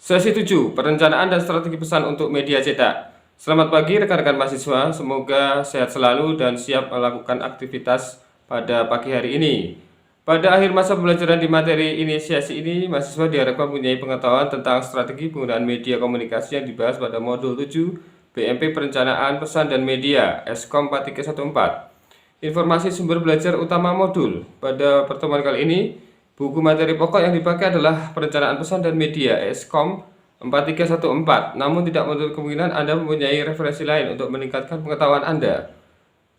Sesi 7, perencanaan dan strategi pesan untuk media cetak. Selamat pagi rekan-rekan mahasiswa, semoga sehat selalu dan siap melakukan aktivitas pada pagi hari ini. Pada akhir masa pembelajaran di materi inisiasi ini, mahasiswa diharapkan mempunyai pengetahuan tentang strategi penggunaan media komunikasi yang dibahas pada modul 7 BMP Perencanaan Pesan dan Media Eskom 4314. Informasi sumber belajar utama modul. Pada pertemuan kali ini, buku materi pokok yang dipakai adalah Perencanaan Pesan dan Media Eskom 4314. Namun tidak menutup kemungkinan Anda mempunyai referensi lain untuk meningkatkan pengetahuan Anda.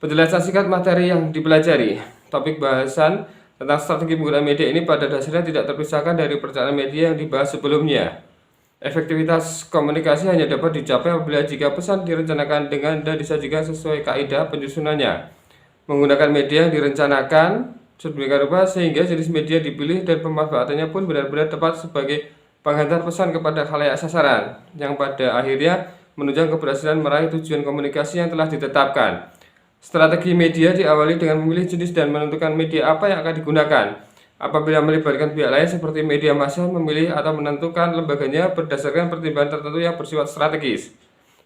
Penjelasan singkat materi yang dipelajari. Topik bahasan tentang strategi penggunaan media ini pada dasarnya tidak terpisahkan dari perencanaan media yang dibahas sebelumnya. Efektivitas komunikasi hanya dapat dicapai apabila jika pesan direncanakan dengan dan disajikan sesuai kaidah penyusunannya. Menggunakan media yang direncanakan sedemikian rupa sehingga jenis media dipilih dan pemanfaatannya pun benar-benar tepat sebagai penghantar pesan kepada khalayak sasaran, yang pada akhirnya menunjang keberhasilan meraih tujuan komunikasi yang telah ditetapkan. Strategi media diawali dengan memilih jenis dan menentukan media apa yang akan digunakan. Apabila melibatkan pihak lain seperti media massa, memilih atau menentukan lembaganya berdasarkan pertimbangan tertentu yang bersifat strategis.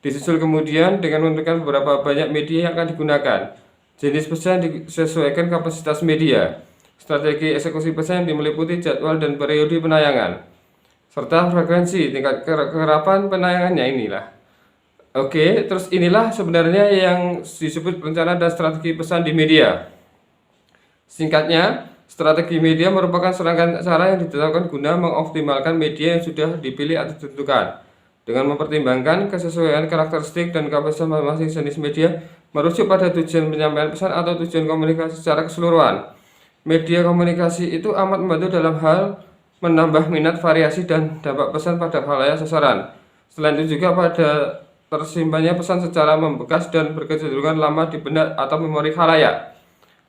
Disusul kemudian dengan menentukan beberapa banyak media yang akan digunakan. Jenis pesan disesuaikan kapasitas media. Strategi eksekusi pesan meliputi jadwal dan periode penayangan, serta frekuensi tingkat kerapan penayangannya inilah. Oke, terus inilah sebenarnya yang disebut perencanaan dan strategi pesan di media. Singkatnya, strategi media merupakan serangkaian cara yang ditetapkan guna mengoptimalkan media yang sudah dipilih atau ditentukan. Dengan mempertimbangkan kesesuaian karakteristik dan kapasitas masing-masing jenis media, merujuk pada tujuan penyampaian pesan atau tujuan komunikasi secara keseluruhan. Media komunikasi itu amat membantu dalam hal menambah minat, variasi, dan dampak pesan pada khalayak sasaran. Selain itu juga pada tersimpannya pesan secara membekas dan berkecenderungan lama di benak atau memori khalayak.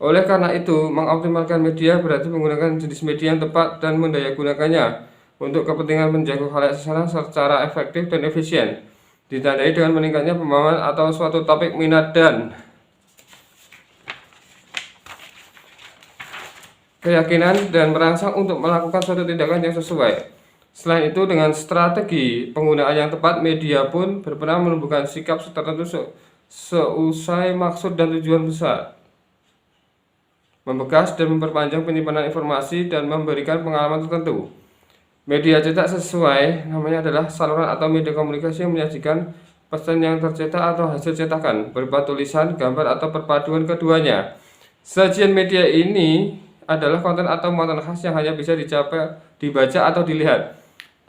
Oleh karena itu, mengoptimalkan media berarti menggunakan jenis media yang tepat dan mendayagunakannya untuk kepentingan menjaga khalayak sasaran secara efektif dan efisien. Ditandai dengan meningkatnya pemahaman atau suatu topik minat dan keyakinan dan merangsang untuk melakukan suatu tindakan yang sesuai. Selain itu, dengan strategi penggunaan yang tepat, media pun berperan menumbuhkan sikap tertentu seusai maksud dan tujuan besar, membekas dan memperpanjang penyimpanan informasi dan memberikan pengalaman tertentu. Media cetak sesuai namanya adalah saluran atau media komunikasi yang menyajikan pesan yang tercetak atau hasil cetakan berupa tulisan, gambar, atau perpaduan keduanya. Sajian media ini adalah konten atau muatan khas yang hanya bisa dibaca atau dilihat.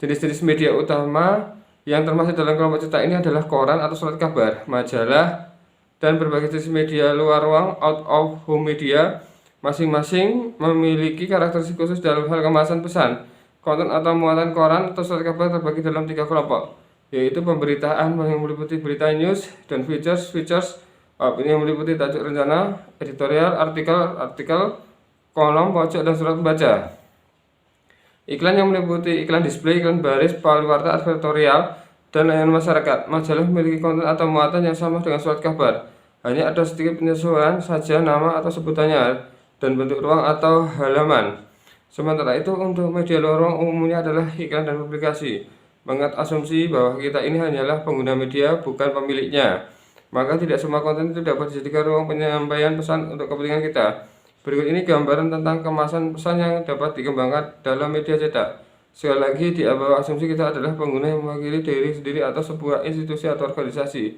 Jenis-jenis media utama yang termasuk dalam kelompok cetak ini adalah koran atau surat kabar, majalah, dan berbagai jenis media luar ruang out of home media. Masing-masing memiliki karakteristik khusus dalam hal kemasan pesan. Konten atau muatan koran atau surat kabar terbagi dalam 3 kelompok, yaitu pemberitaan yang meliputi berita news, dan features opini yang meliputi tajuk rencana, editorial, artikel, kolom, pojok, dan surat pembaca. Iklan yang meliputi iklan display, iklan baris, pariwarta, advertorial, dan layanan masyarakat. Majalah memiliki konten atau muatan yang sama dengan surat kabar, hanya ada sedikit penyesuaian saja nama atau sebutannya dan bentuk ruang atau halaman. Sementara itu, untuk media luar ruang umumnya adalah iklan dan publikasi. Mengingat asumsi bahwa kita ini hanyalah pengguna media, bukan pemiliknya, maka tidak semua konten itu dapat dijadikan ruang penyampaian pesan untuk kepentingan kita. Berikut ini gambaran tentang kemasan pesan yang dapat dikembangkan dalam media cetak. Sekali lagi, di bawah asumsi kita adalah pengguna yang mewakili diri sendiri atau sebuah institusi atau organisasi.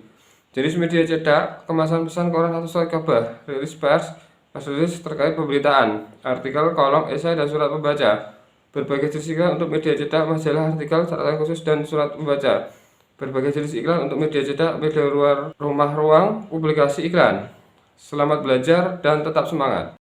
Jenis media cetak, kemasan pesan koran atau surat kabar, rilis pers, rilis terkait pemberitaan, artikel, kolom, esai, dan surat pembaca. Berbagai jenis iklan untuk media cetak, majalah, artikel, catatan khusus, dan surat pembaca. Berbagai jenis iklan untuk media cetak, media luar rumah ruang, publikasi iklan. Selamat belajar dan tetap semangat.